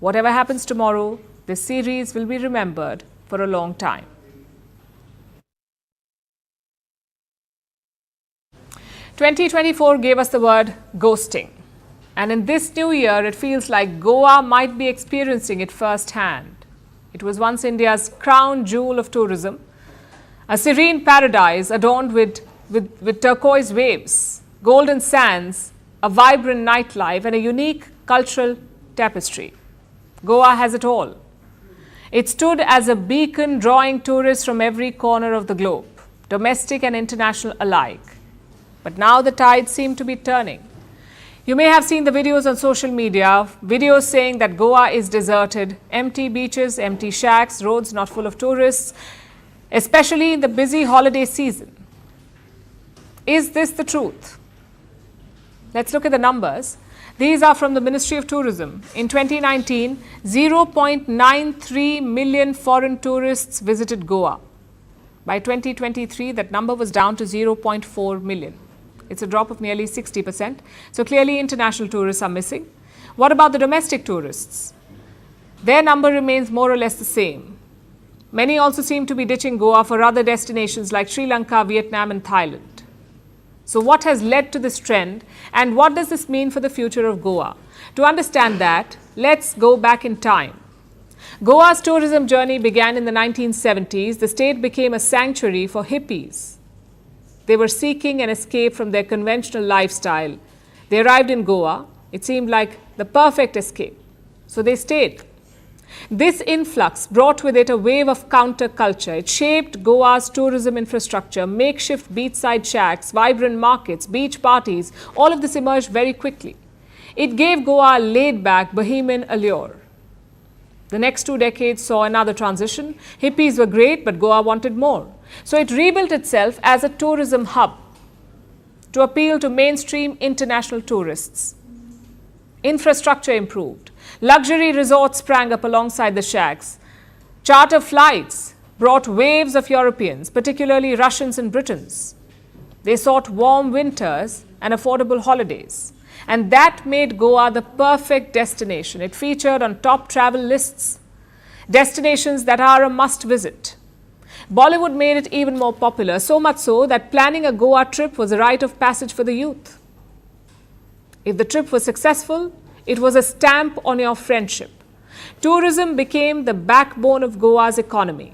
Whatever happens tomorrow, this series will be remembered for a long time. "2024 gave us the word ghosting. And in this new year, it feels like Goa might be experiencing it firsthand. It was once India's crown jewel of tourism, a serene paradise adorned with turquoise waves, golden sands, a vibrant nightlife, and a unique cultural tapestry. Goa has it all. It stood as a beacon drawing tourists from every corner of the globe, domestic and international alike. But now the tides seem to be turning. You may have seen the videos on social media, videos saying that Goa is deserted, empty beaches, empty shacks, roads not full of tourists, especially in the busy holiday season. Is this the truth? Let's look at the numbers. These are from the Ministry of Tourism. In 2019, 0.93 million foreign tourists visited Goa. By 2023, that number was down to 0.4 million. It's a drop of nearly 60%. So clearly international tourists are missing. What about the domestic tourists? Their number remains more or less the same. Many also seem to be ditching Goa for other destinations like Sri Lanka, Vietnam and Thailand. So what has led to this trend and what does this mean for the future of Goa? To understand that, let's go back in time. Goa's tourism journey began in the 1970s. The state became a sanctuary for hippies. They were seeking an escape from their conventional lifestyle. They arrived in Goa. It seemed like the perfect escape. So they stayed. This influx brought with it a wave of counterculture. It shaped Goa's tourism infrastructure, makeshift beachside shacks, vibrant markets, beach parties. All of this emerged very quickly. It gave Goa a laid-back, bohemian allure. The next 2 decades saw another transition. Hippies were great, but Goa wanted more. So it rebuilt itself as a tourism hub to appeal to mainstream international tourists. Infrastructure improved. Luxury resorts sprang up alongside the shacks. Charter flights brought waves of Europeans, particularly Russians and Britons. They sought warm winters and affordable holidays. And that made Goa the perfect destination. It featured on top travel lists, destinations that are a must visit. Bollywood made it even more popular, so much so that planning a Goa trip was a rite of passage for the youth. If the trip was successful, it was a stamp on your friendship. Tourism became the backbone of Goa's economy.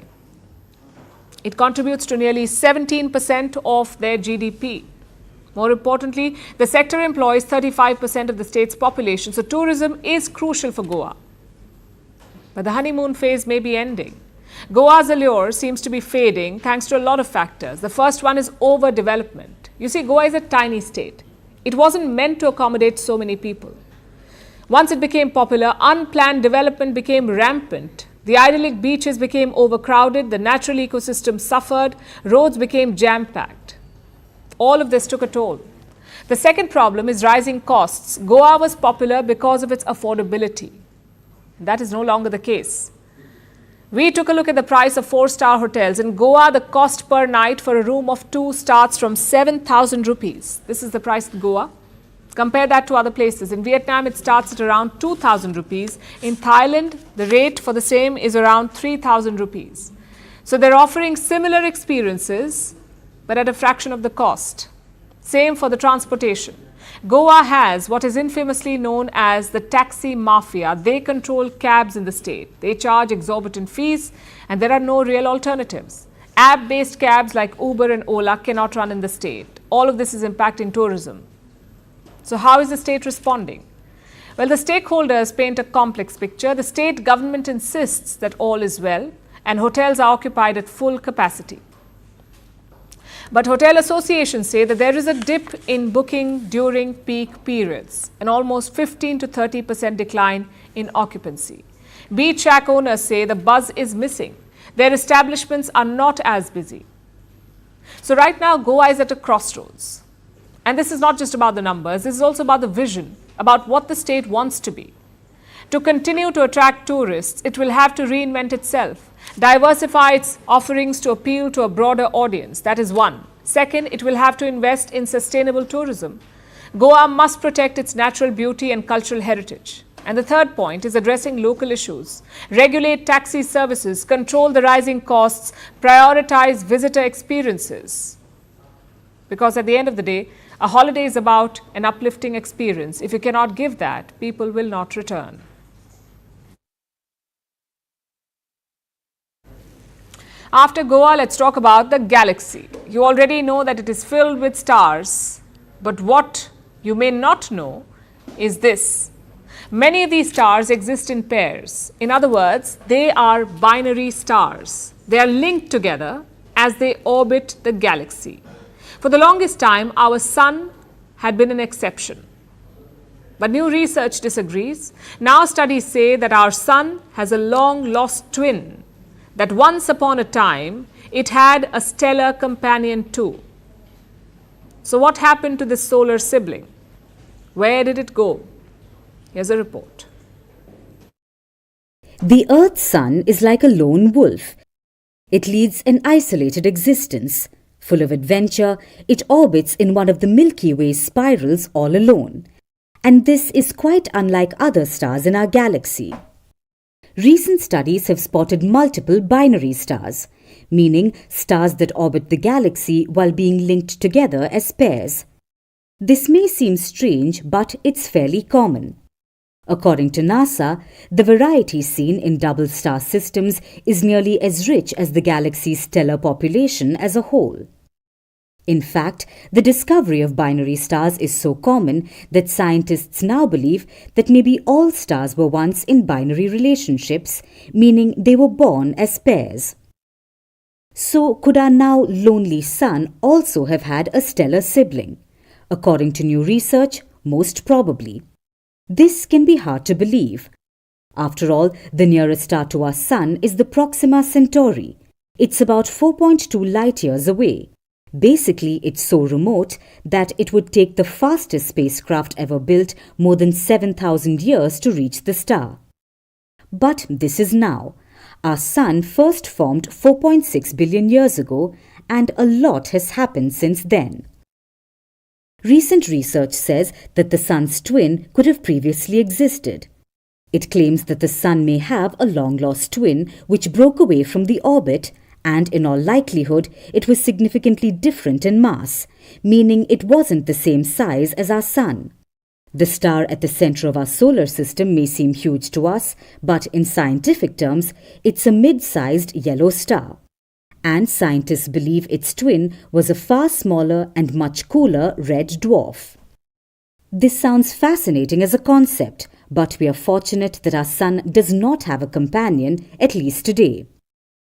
It contributes to nearly 17% of their GDP. More importantly, the sector employs 35% of the state's population, so tourism is crucial for Goa. But the honeymoon phase may be ending. Goa's allure seems to be fading thanks to a lot of factors. The first one is overdevelopment. You see, Goa is a tiny state. It wasn't meant to accommodate so many people. Once it became popular, unplanned development became rampant. The idyllic beaches became overcrowded, the natural ecosystem suffered, roads became jam-packed. All of this took a toll. The second problem is rising costs. Goa was popular because of its affordability. That is no longer the case. We took a look at the price of 4-star hotels. In Goa, the cost per night for a room of 2 starts from 7,000 rupees. This is the price in Goa. Compare that to other places. In Vietnam, it starts at around 2,000 rupees. In Thailand, the rate for the same is around 3,000 rupees. So they're offering similar experiences, but at a fraction of the cost. Same for the transportation. Goa has what is infamously known as the taxi mafia. They control cabs in the state. They charge exorbitant fees and there are no real alternatives. App-based cabs like Uber and Ola cannot run in the state. All of this is impacting tourism. So how is the state responding? Well, the stakeholders paint a complex picture. The state government insists that all is well and hotels are occupied at full capacity. But hotel associations say that there is a dip in booking during peak periods, an almost 15 to 30% decline in occupancy. Beach shack owners say the buzz is missing. Their establishments are not as busy. So right now, Goa is at a crossroads. And this is not just about the numbers, this is also about the vision, about what the state wants to be. To continue to attract tourists, it will have to reinvent itself, diversify its offerings to appeal to a broader audience. That is one. Second, it will have to invest in sustainable tourism. Goa must protect its natural beauty and cultural heritage. And the third point is addressing local issues. Regulate taxi services, control the rising costs, prioritize visitor experiences. Because at the end of the day, a holiday is about an uplifting experience. If you cannot give that, people will not return. After Goa, let's talk about the galaxy. You already know that it is filled with stars, but what you may not know is this. Many of these stars exist in pairs. In other words, they are binary stars. They are linked together as they orbit the galaxy. For the longest time, our sun had been an exception. But new research disagrees. Now studies say that our sun has a long-lost twin, that once upon a time, it had a stellar companion too. So what happened to this solar sibling? Where did it go? Here's a report. The Earth's sun is like a lone wolf. It leads an isolated existence. Full of adventure, it orbits in one of the Milky Way's spirals all alone. And this is quite unlike other stars in our galaxy. Recent studies have spotted multiple binary stars, meaning stars that orbit the galaxy while being linked together as pairs. This may seem strange, but it's fairly common. According to NASA, the variety seen in double star systems is nearly as rich as the galaxy's stellar population as a whole. In fact, the discovery of binary stars is so common that scientists now believe that maybe all stars were once in binary relationships, meaning they were born as pairs. So, could our now lonely sun also have had a stellar sibling? According to new research, most probably. This can be hard to believe. After all, the nearest star to our sun is the Proxima Centauri. It's about 4.2 light years away. Basically, it's so remote that it would take the fastest spacecraft ever built more than 7,000 years to reach the star. But this is now. Our sun first formed 4.6 billion years ago, and a lot has happened since then. Recent research says that the sun's twin could have previously existed. It claims that the sun may have a long-lost twin which broke away from the orbit, and in all likelihood it was significantly different in mass, meaning it wasn't the same size as our sun. The star at the center of our solar system may seem huge to us, but in scientific terms, it's a mid-sized yellow star. And scientists believe its twin was a far smaller and much cooler red dwarf. This sounds fascinating as a concept, but we are fortunate that our sun does not have a companion, at least today.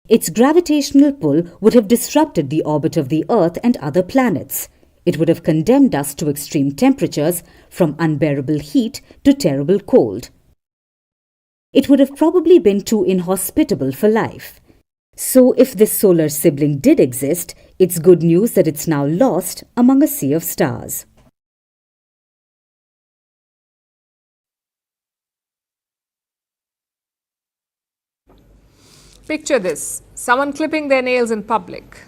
Its gravitational pull would have disrupted the orbit of the Earth and other planets. It would have condemned us to extreme temperatures, from unbearable heat to terrible cold. It would have probably been too inhospitable for life. So if this solar sibling did exist, it's good news that it's now lost among a sea of stars. Picture this, someone clipping their nails in public,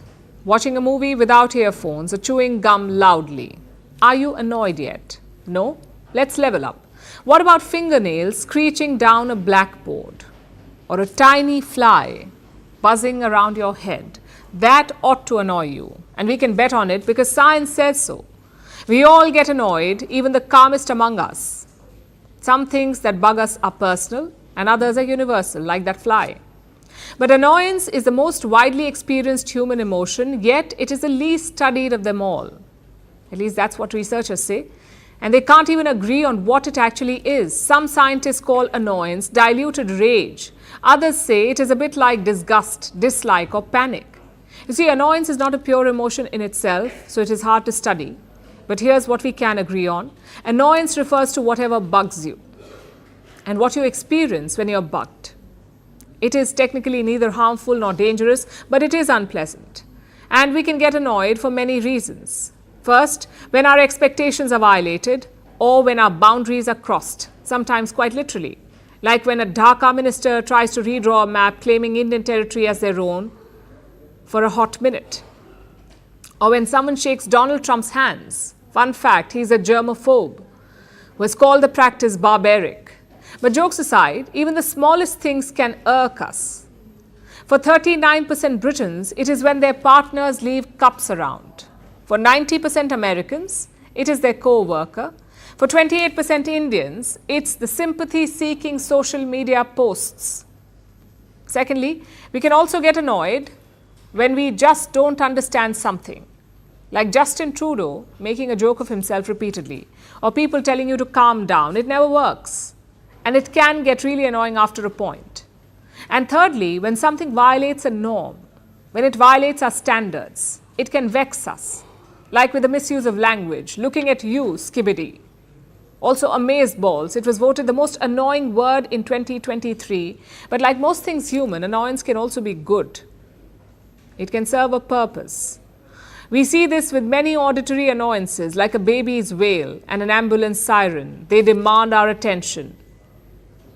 watching a movie without earphones or chewing gum loudly. Are you annoyed yet? No? Let's level up. What about fingernails screeching down a blackboard? Or a tiny fly buzzing around your head? That ought to annoy you. And we can bet on it because science says so. We all get annoyed, even the calmest among us. Some things that bug us are personal and others are universal, like that fly. But annoyance is the most widely experienced human emotion, yet it is the least studied of them all. At least that's what researchers say. And they can't even agree on what it actually is. Some scientists call annoyance diluted rage. Others say it is a bit like disgust, dislike, or panic. You see, annoyance is not a pure emotion in itself, so it is hard to study. But here's what we can agree on. Annoyance refers to whatever bugs you and what you experience when you're bugged. It is technically neither harmful nor dangerous, but it is unpleasant. And we can get annoyed for many reasons. First, when our expectations are violated or when our boundaries are crossed, sometimes quite literally. Like when a Dhaka minister tries to redraw a map claiming Indian territory as their own for a hot minute. Or when someone shakes Donald Trump's hands. Fun fact, he's a germaphobe who has called the practice barbaric. But jokes aside, even the smallest things can irk us. For 39% Britons, it is when their partners leave cups around. For 90% Americans, it is their co-worker. For 28% Indians, it's the sympathy-seeking social media posts. Secondly, we can also get annoyed when we just don't understand something. Like Justin Trudeau making a joke of himself repeatedly, or people telling you to calm down. It never works. And it can get really annoying after a point. And thirdly, when something violates a norm, when it violates our standards, it can vex us. Like with the misuse of language, looking at you, skibbity. Also amazeballs, it was voted the most annoying word in 2023. But like most things human, annoyance can also be good. It can serve a purpose. We see this with many auditory annoyances like a baby's wail and an ambulance siren. They demand our attention.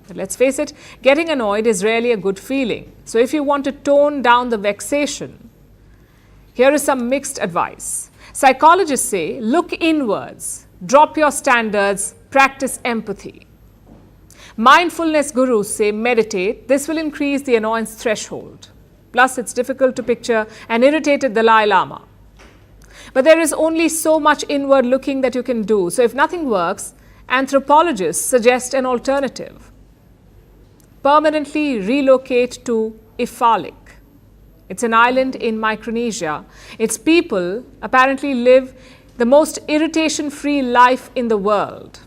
But let's face it, getting annoyed is rarely a good feeling. So if you want to tone down the vexation, here is some mixed advice. Psychologists say, look inwards, drop your standards, practice empathy. Mindfulness gurus say meditate. This will increase the annoyance threshold. Plus, it's difficult to picture an irritated Dalai Lama. But there is only so much inward looking that you can do. So if nothing works, anthropologists suggest an alternative. Permanently relocate to Ifalik. It's an island in Micronesia. Its people apparently live the most irritation-free life in the world.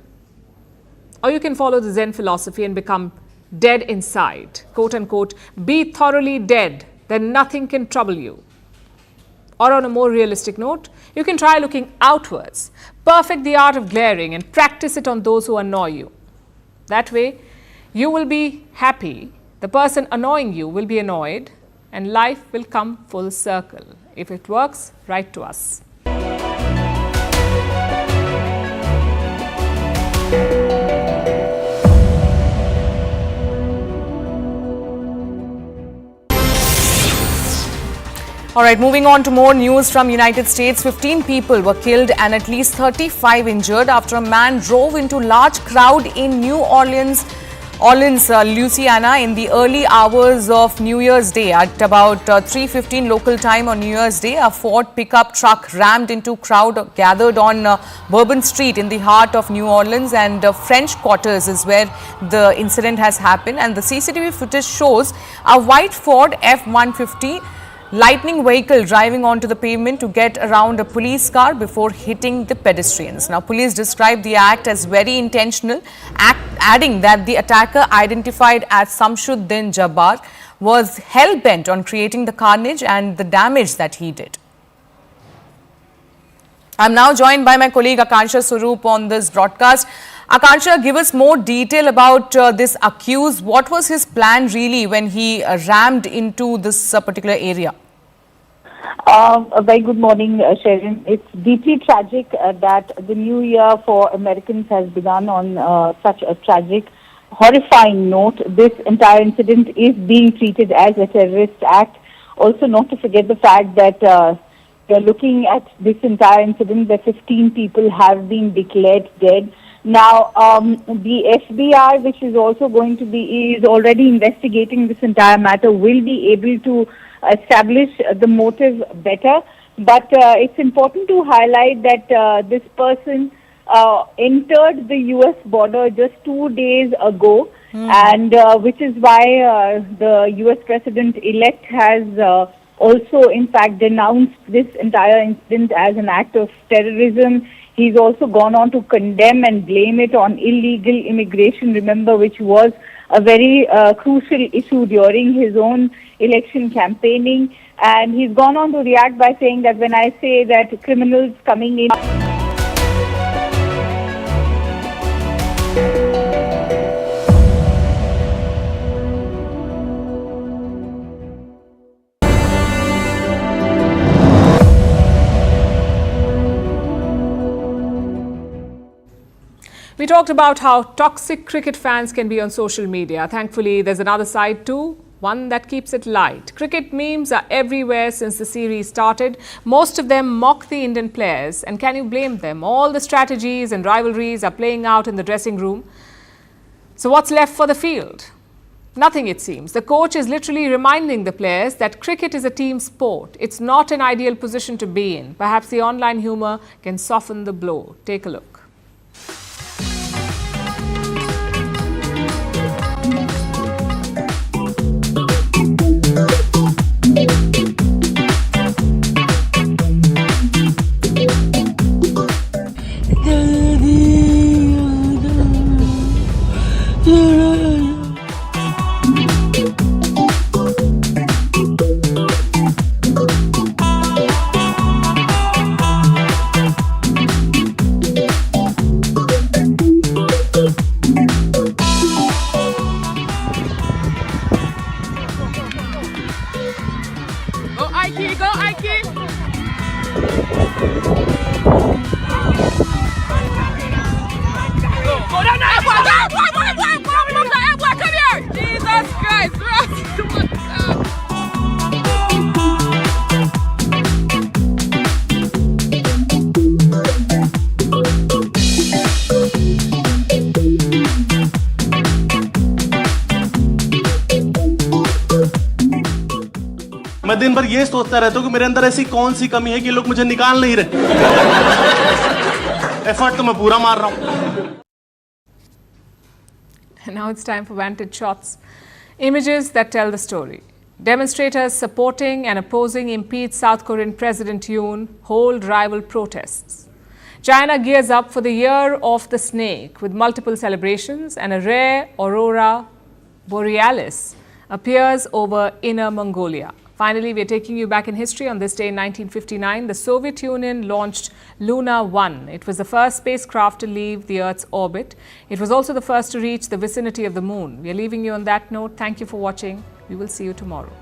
Or you can follow the Zen philosophy and become dead inside. Quote unquote, be thoroughly dead, then nothing can trouble you. Or on a more realistic note, you can try looking outwards, perfect the art of glaring and practice it on those who annoy you. That way, you will be happy, the person annoying you will be annoyed, and life will come full circle. If it works, write to us. All right, moving on to more news from United States. 15 people were killed and at least 35 injured after a man drove into large crowd in New Orleans, Louisiana in the early hours of New Year's Day. At about 3:15 local time on New Year's Day, a Ford pickup truck rammed into crowd gathered on Bourbon Street in the heart of New Orleans, and French Quarters is where the incident has happened. And the CCTV footage shows a white Ford F-150 lightning vehicle driving onto the pavement to get around a police car before hitting the pedestrians. Now, police described the act as very intentional, adding that the attacker, identified as Shamsud-Din Jabbar, was hell-bent on creating the carnage and the damage that he did. I'm now joined by my colleague Akansha Swaroop on this broadcast. Akansha, give us more detail about this accused. What was his plan really when he rammed into this particular area? A very good morning, Sharon. It's deeply tragic that the new year for Americans has begun on such a tragic, horrifying note. This entire incident is being treated as a terrorist act. Also, not to forget the fact that we're looking at this entire incident, that 15 people have been declared dead. Now, the FBI, which is also going to is already investigating this entire matter, will be able to establish the motive better. But it's important to highlight that this person entered the U.S. border just 2 days ago, and which is why the U.S. President-elect has also, in fact, denounced this entire incident as an act of terrorism. He's also gone on to condemn and blame it on illegal immigration, remember, which was a very crucial issue during his own election campaigning. And he's gone on to react by saying that when I say that criminals coming in... We talked about how toxic cricket fans can be on social media. Thankfully, there's another side too, one that keeps it light. Cricket memes are everywhere since the series started. Most of them mock the Indian players, and can you blame them? All the strategies and rivalries are playing out in the dressing room. So what's left for the field? Nothing, it seems. The coach is literally reminding the players that cricket is a team sport. It's not an ideal position to be in. Perhaps the online humor can soften the blow. Take a look. मैं दिन भर ये सोचता रहता हूँ कि मेरे अंदर ऐसी कौन सी कमी है कि लोग मुझे निकाल नहीं रहे। एफर्ट तो मैं पूरा मार रहा हूँ। And now it's time for Vantage Shots. Images that tell the story. Demonstrators supporting and opposing impeached South Korean President Yoon hold rival protests. China gears up for the Year of the Snake with multiple celebrations, and a rare aurora borealis appears over Inner Mongolia. Finally, we are taking you back in history. On this day in 1959, the Soviet Union launched Luna 1. It was the first spacecraft to leave the Earth's orbit. It was also the first to reach the vicinity of the moon. We are leaving you on that note. Thank you for watching. We will see you tomorrow.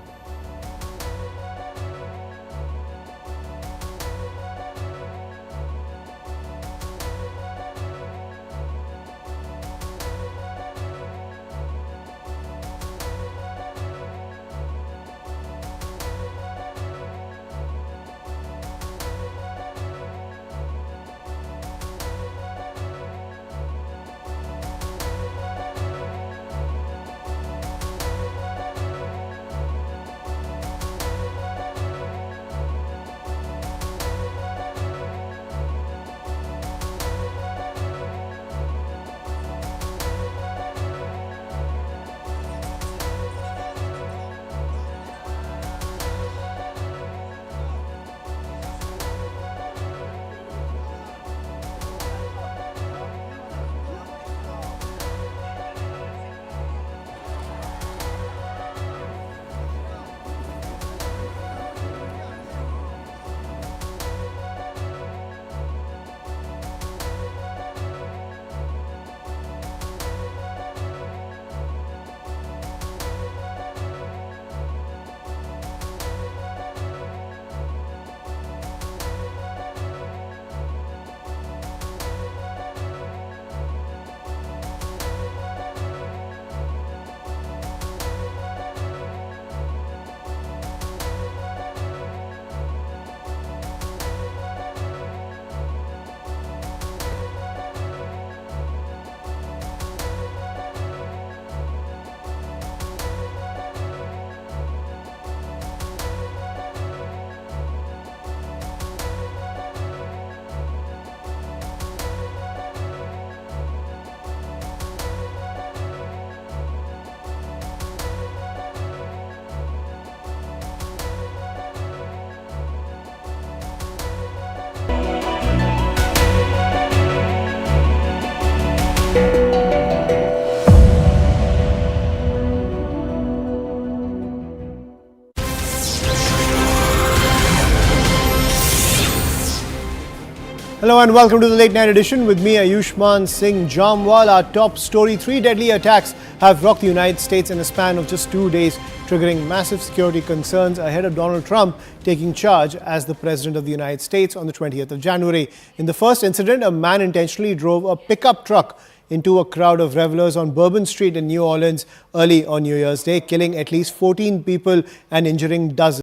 Hello and welcome to the late night edition with me, Ayushman Singh Jamwal. Our top story: 3 deadly attacks have rocked the United States in a span of just 2 days, triggering massive security concerns ahead of Donald Trump taking charge as the President of the United States on the 20th of January. In the first incident, a man intentionally drove a pickup truck into a crowd of revelers on Bourbon Street in New Orleans early on New Year's Day, killing at least 14 people and injuring dozens.